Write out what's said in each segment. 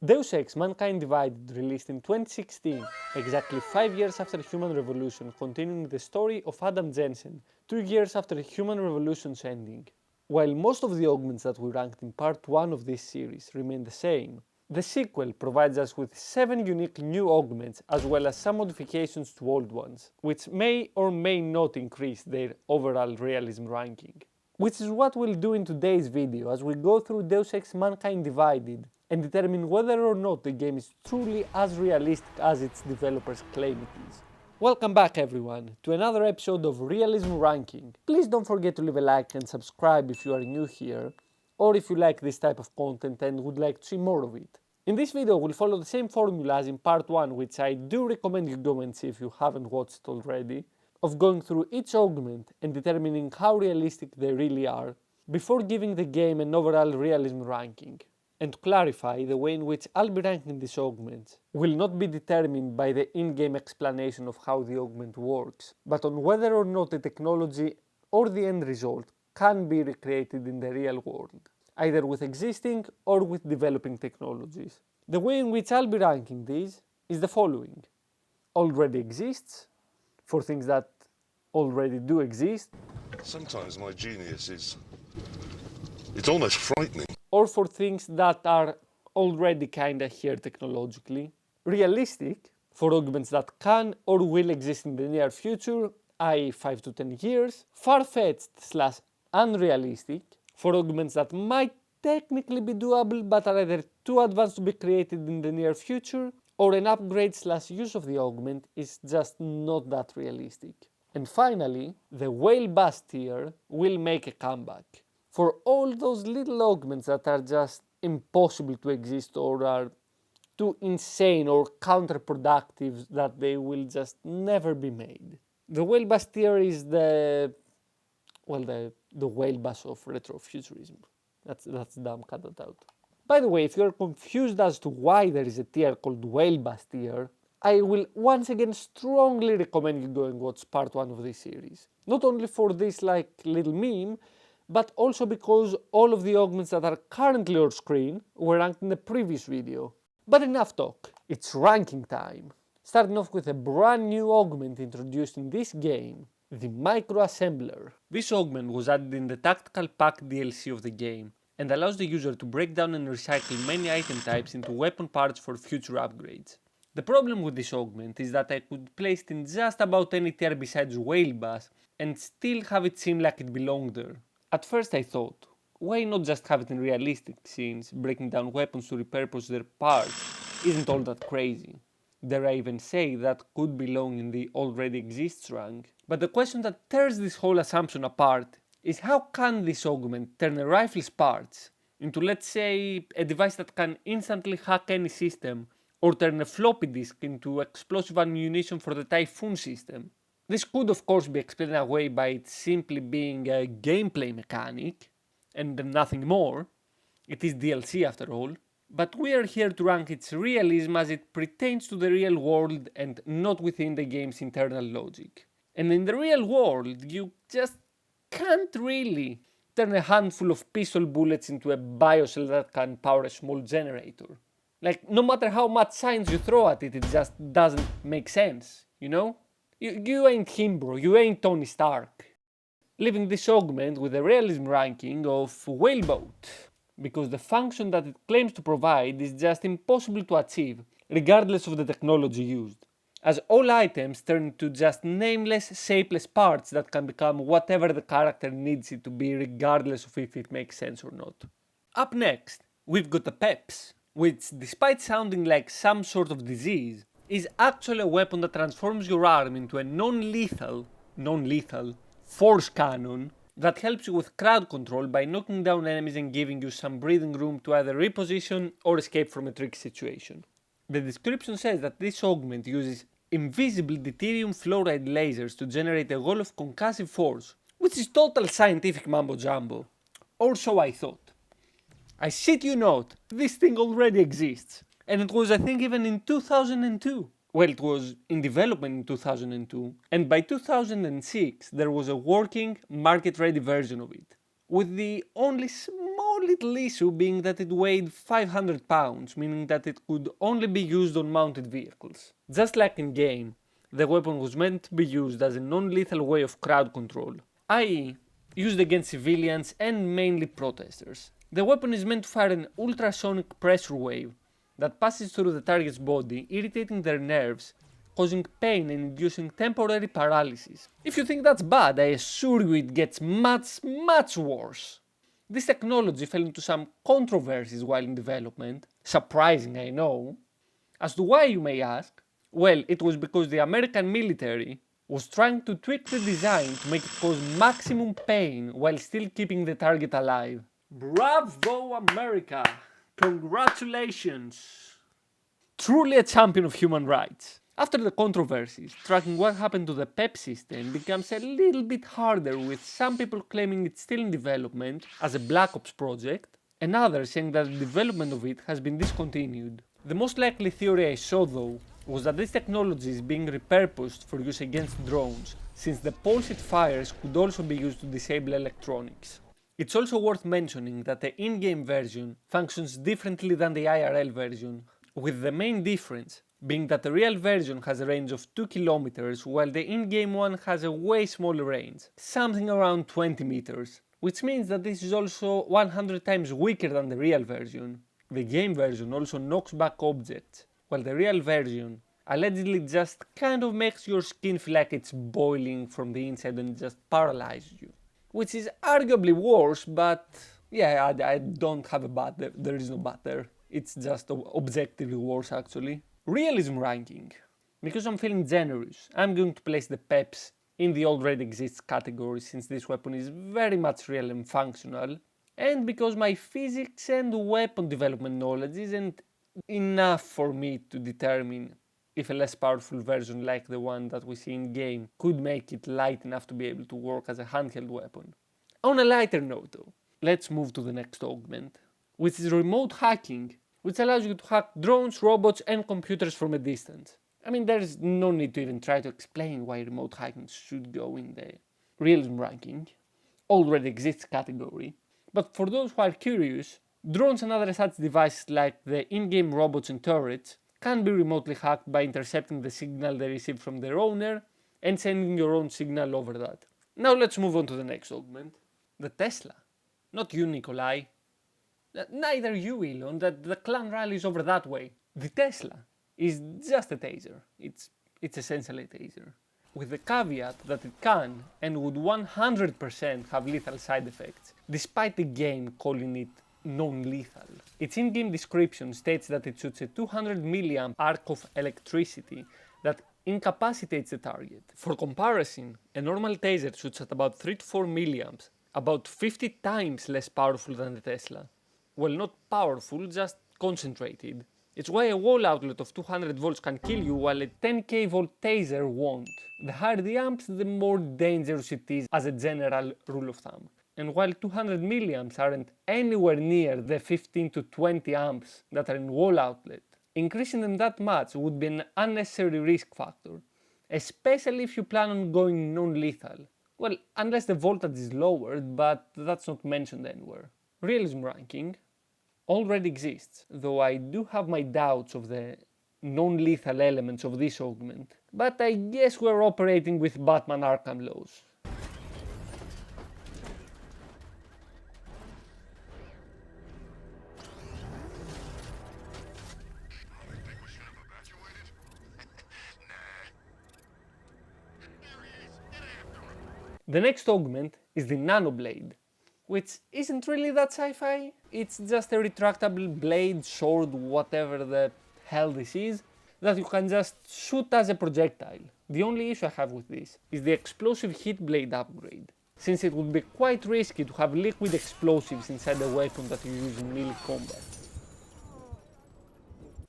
Deus Ex Mankind Divided released in 2016, exactly 5 years after Human Revolution, continuing the story of Adam Jensen, 2 years after Human Revolution's ending. While most of the augments that we ranked in part 1 of this series remain the same, the sequel provides us with 7 unique new augments as well as some modifications to old ones, which may or may not increase their overall realism ranking. Which is what we'll do in today's video as we go through Deus Ex Mankind Divided and determine whether or not the game is truly as realistic as its developers claim it is. Welcome back everyone to another episode of Realism Ranking. Please don't forget to leave a like and subscribe if you are new here, or if you like this type of content and would like to see more of it. In this video we'll follow the same formula as in part 1, which I do recommend you go and see if you haven't watched it already, of going through each augment and determining how realistic they really are, before giving the game an overall realism ranking. And to clarify, the way in which I'll be ranking these augments will not be determined by the in-game explanation of how the augment works, but on whether or not the technology or the end result can be recreated in the real world, either with existing or with developing technologies. The way in which I'll be ranking these is the following: already exists, for things that already do exist. Sometimes my genius is... it's almost frightening. Or for things that are already kinda here technologically. Realistic, for augments that can or will exist in the near future, i.e. 5 to 10 years. Far-fetched / unrealistic, for augments that might technically be doable but are either too advanced to be created in the near future, or an upgrade / use of the augment is just not that realistic. And finally, the whale bass tier will make a comeback. For all those little augments that are just impossible to exist or are too insane or counterproductive that they will just never be made. The whale bass tier is the whale bass of retrofuturism. That's dumb, cut that out. By the way, if you're confused as to why there is a tier called whale bass tier, I will once again strongly recommend you go and watch part 1 of this series. Not only for this little meme, but also because all of the augments that are currently on screen were ranked in the previous video. But enough talk, it's ranking time. Starting off with a brand new augment introduced in this game, the Micro Assembler. This augment was added in the Tactical Pack DLC of the game and allows the user to break down and recycle many item types into weapon parts for future upgrades. The problem with this augment is that I could place it in just about any tier besides Whale Bass and still have it seem like it belonged there. At first I thought, why not just have it in realistic since breaking down weapons to repurpose their parts isn't all that crazy. Dare I even say that could belong in the already exists rank. But the question that tears this whole assumption apart is how can this augment turn a rifle's parts into, let's say, a device that can instantly hack any system, or turn a floppy disk into explosive ammunition for the Typhoon system. This could of course be explained away by it simply being a gameplay mechanic, and nothing more. It is DLC after all. But we are here to rank its realism as it pertains to the real world and not within the game's internal logic. And in the real world, you just can't really turn a handful of pistol bullets into a biocell that can power a small generator. No matter how much science you throw at it, it just doesn't make sense, you know? You ain't him, bro, you ain't Tony Stark. Leaving this augment with a realism ranking of Whaleboat, because the function that it claims to provide is just impossible to achieve, regardless of the technology used, as all items turn into just nameless, shapeless parts that can become whatever the character needs it to be, regardless of if it makes sense or not. Up next, we've got the P.E.P.S, which, despite sounding like some sort of disease, is actually a weapon that transforms your arm into a non-lethal force cannon that helps you with crowd control by knocking down enemies and giving you some breathing room to either reposition or escape from a tricky situation. The description says that this augment uses invisible deuterium fluoride lasers to generate a wall of concussive force, which is total scientific mambo jumbo. Or so I thought. I shit you not, this thing already exists. And it was, I think, even in 2002. Well, it was in development in 2002, and by 2006 there was a working, market-ready version of it, with the only small small little issue being that it weighed 500 pounds, meaning that it could only be used on mounted vehicles. Just like in game, the weapon was meant to be used as a non-lethal way of crowd control, i.e. used against civilians and mainly protesters. The weapon is meant to fire an ultrasonic pressure wave that passes through the target's body, irritating their nerves, causing pain and inducing temporary paralysis. If you think that's bad, I assure you it gets much worse. This technology fell into some controversies while in development, surprising I know. As to why, you may ask? Well, it was because the American military was trying to tweak the design to make it cause maximum pain while still keeping the target alive. Bravo, America! Congratulations! Truly a champion of human rights. After the controversies, tracking what happened to the P.E.P.S system becomes a little bit harder, with some people claiming it's still in development as a Black Ops project, and others saying that the development of it has been discontinued. The most likely theory I saw though was that this technology is being repurposed for use against drones, since the pulse it fires could also be used to disable electronics. It's also worth mentioning that the in-game version functions differently than the IRL version, with the main difference being that the real version has a range of 2 kilometers while the in-game one has a way smaller range, something around 20 meters, which means that this is also 100 times weaker than the real version. The game version also knocks back objects, while the real version allegedly just kind of makes your skin feel like it's boiling from the inside and just paralyzes you. Which is arguably worse, but yeah, I don't have a but there. There is no but there. It's just objectively worse actually. Realism ranking. Because I'm feeling generous, I'm going to place the P.E.P.S in the already exists category, since this weapon is very much real and functional, and because my physics and weapon development knowledge isn't enough for me to determine if a less powerful version like the one that we see in game could make it light enough to be able to work as a handheld weapon. On a lighter note though, let's move to the next augment, which is remote hacking, which allows you to hack drones, robots and computers from a distance. I mean, there's no need to even try to explain why remote hacking should go in the realism ranking, already exists category. But for those who are curious, drones and other such devices like the in-game robots and turrets can be remotely hacked by intercepting the signal they receive from their owner and sending your own signal over that. Now let's move on to the next augment. The Tesla. Not you, Nikolai. Neither you, Elon, that the clan rallies over that way. The Tesla is just a taser. It's essentially a taser. With the caveat that it can and would 100% have lethal side effects, despite the game calling it non-lethal. Its in-game description states that it shoots a 200 mA arc of electricity that incapacitates the target. For comparison, a normal taser shoots at about 3 to 4 mA, about 50 times less powerful than the Tesla. Well, not powerful, just concentrated. It's why a wall outlet of 200 volts can kill you while a 10k volt taser won't. The higher the amps, the more dangerous it is as a general rule of thumb. And while 200 milliamps aren't anywhere near the 15 to 20 amps that are in wall outlet, increasing them that much would be an unnecessary risk factor, especially if you plan on going non-lethal. Well, unless the voltage is lowered, but that's not mentioned anywhere. Realism ranking already exists, though I do have my doubts of the non-lethal elements of this augment, but I guess we're operating with Batman Arkham laws. The next augment is the nanoblade, which isn't really that sci-fi. It's just a retractable blade, sword, whatever the hell this is, that you can just shoot as a projectile. The only issue I have with this is the explosive hit blade upgrade, since it would be quite risky to have liquid explosives inside a weapon that you use in melee combat.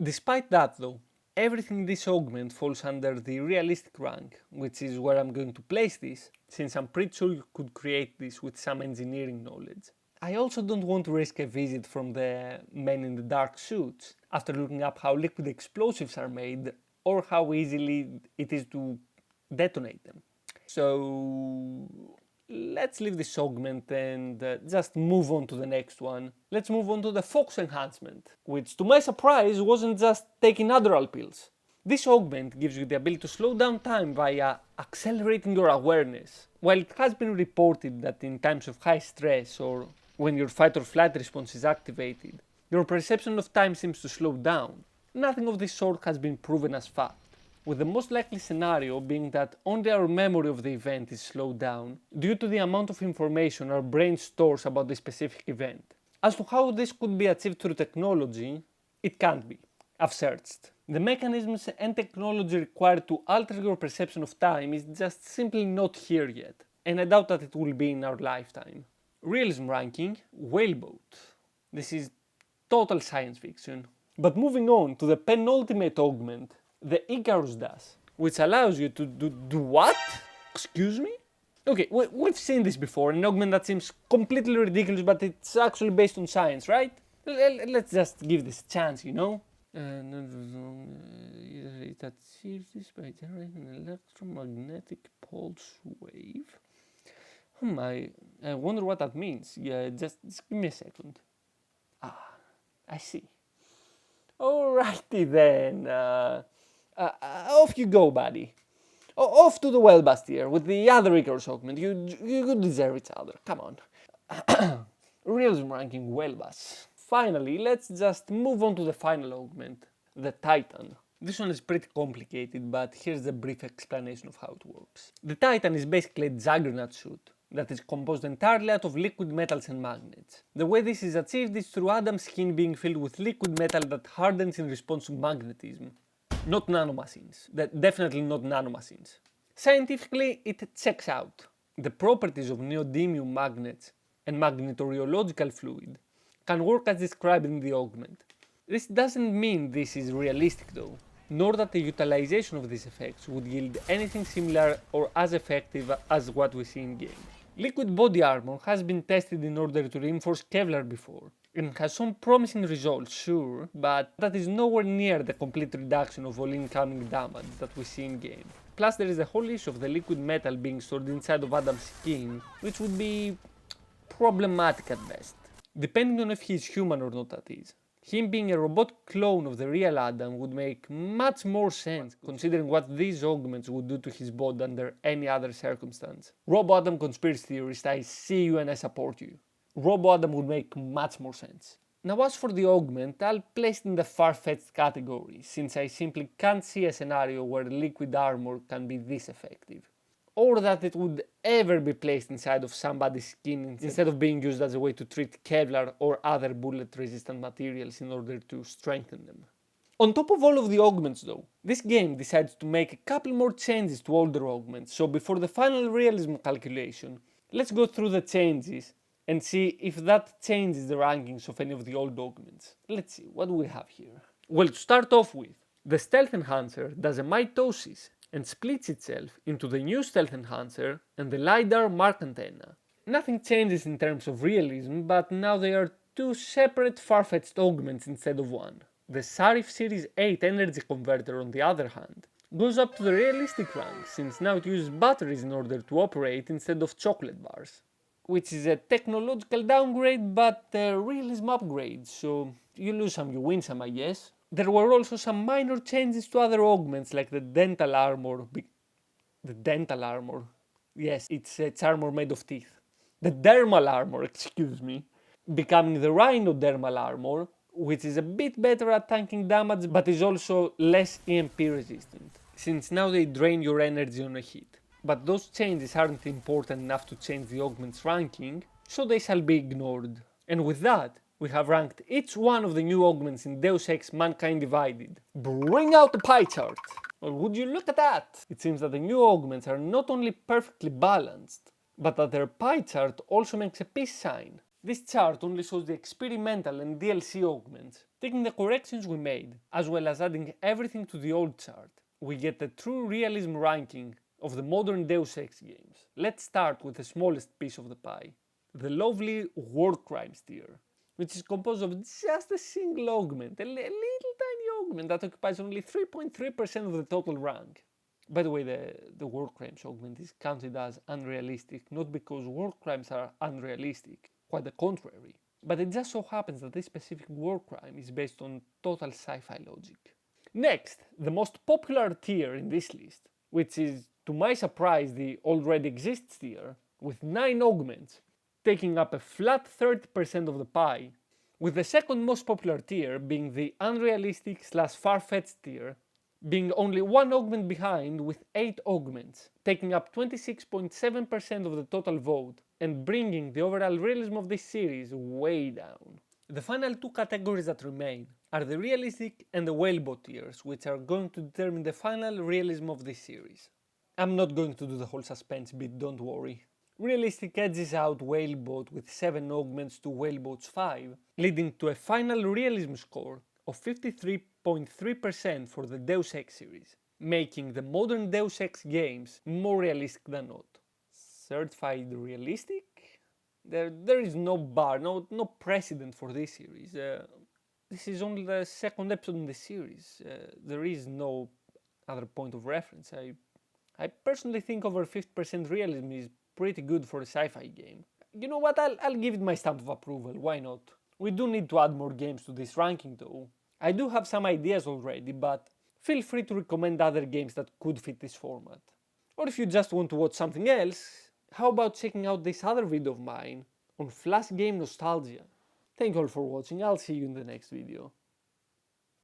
Despite that though, everything in this augment falls under the realistic rank, which is where I'm going to place this, since I'm pretty sure you could create this with some engineering knowledge. I also don't want to risk a visit from the men in the dark suits after looking up how liquid explosives are made or how easily it is to detonate them. So let's leave this augment and just move on to the next one. Let's move on to the focus enhancement, which to my surprise wasn't just taking Adderall pills. This augment gives you the ability to slow down time via accelerating your awareness. While it has been reported that in times of high stress or when your fight or flight response is activated, your perception of time seems to slow down, nothing of this sort has been proven as fact, with the most likely scenario being that only our memory of the event is slowed down due to the amount of information our brain stores about the specific event. As to how this could be achieved through technology, it can't be. I've searched. The mechanisms and technology required to alter your perception of time is just simply not here yet, and I doubt that it will be in our lifetime. Realism ranking, Whaleboat. This is total science fiction. But moving on to the penultimate augment, the Icarus does, which allows you to do what? Excuse me? Okay, we've seen this before, an augment that seems completely ridiculous, but it's actually based on science, right? Let's just give this a chance, you know? It achieves this by generating an electromagnetic pulse wave. I wonder what that means. Yeah, just give me a second. I see. Alrighty then. Off you go, buddy. Off to the well-bustier with the other Icarus augment. You deserve each other. Come on. Realism ranking well-bus. Finally, let's just move on to the final augment, the Titan. This one is pretty complicated, but here's a brief explanation of how it works. The Titan is basically a juggernaut suit that is composed entirely out of liquid metals and magnets. The way this is achieved is through Adam's skin being filled with liquid metal that hardens in response to magnetism. Not nanomachines. Definitely not nanomachines. Scientifically, it checks out. The properties of neodymium magnets and magnetorheological fluid can work as described in the augment. This doesn't mean this is realistic though, nor that the utilization of these effects would yield anything similar or as effective as what we see in game. Liquid body armor has been tested in order to reinforce Kevlar before, and has some promising results, sure, but that is nowhere near the complete reduction of all incoming damage that we see in game. Plus there is the whole issue of the liquid metal being stored inside of Adam's skin, which would be problematic at best, depending on if he is human or not that is. Him being a robot clone of the real Adam would make much more sense considering what these augments would do to his body under any other circumstance. Robo-Adam conspiracy theorist, I see you and I support you. Robo-Adam would make much more sense. Now as for the augment, I'll place it in the far-fetched category, since I simply can't see a scenario where liquid armor can be this effective. Or that it would ever be placed inside of somebody's skin instead of being used as a way to treat Kevlar or other bullet-resistant materials in order to strengthen them. On top of all of the augments though, this game decides to make a couple more changes to older augments, so before the final realism calculation, let's go through the changes and see if that changes the rankings of any of the old augments. Let's see, what do we have here? Well, to start off with, the Stealth Enhancer does a mitosis and splits itself into the new Stealth Enhancer and the LiDAR Mark Antenna. Nothing changes in terms of realism, but now they are two separate far-fetched augments instead of one. The Sarif Series 8 energy converter, on the other hand, goes up to the realistic rank, since now it uses batteries in order to operate instead of chocolate bars. Which is a technological downgrade, but a realism upgrade, so you lose some, you win some, I guess. There were also some minor changes to other augments like the dental armor. The dental armor? Yes, it's armor made of teeth. The dermal armor, excuse me, becoming the rhinodermal armor, which is a bit better at tanking damage but is also less EMP resistant, since now they drain your energy on a hit. But those changes aren't important enough to change the augment's ranking, so they shall be ignored. And with that, we have ranked each one of the new augments in Deus Ex Mankind Divided. Bring out the pie chart! Well, would you look at that? It seems that the new augments are not only perfectly balanced, but that their pie chart also makes a peace sign. This chart only shows the experimental and DLC augments, taking the corrections we made, as well as adding everything to the old chart. We get the true realism ranking of the modern Deus Ex games. Let's start with the smallest piece of the pie, the lovely War Crimes tier, which is composed of just a single augment, a little tiny augment that occupies only 3.3% of the total rank. By the way, the war crimes augment is counted as unrealistic, not because war crimes are unrealistic, quite the contrary. But it just so happens that this specific war crime is based on total sci-fi logic. Next, the most popular tier in this list, which is to my surprise the already exists tier, with 9 augments, taking up a flat 30% of the pie, with the second most popular tier being the unrealistic / far-fetched tier, being only 1 augment behind with 8 augments, taking up 26.7% of the total vote and bringing the overall realism of this series way down. The final 2 categories that remain are the realistic and the whalebot tiers, which are going to determine the final realism of this series. I'm not going to do the whole suspense bit, don't worry. Realistic edges out whalebot with 7 augments to whalebot's 5, leading to a final realism score of 53.3% for the Deus Ex series, making the modern Deus Ex games more realistic than not. Certified realistic? There is no bar, no precedent for this series. This is only the second episode in the series. There is no other point of reference. I personally think over 50% realism is pretty good for a sci-fi game. You know what, I'll give it my stamp of approval, why not? We do need to add more games to this ranking though. I do have some ideas already, but feel free to recommend other games that could fit this format. Or if you just want to watch something else, how about checking out this other video of mine on Flash game nostalgia? Thank you all for watching, I'll see you in the next video.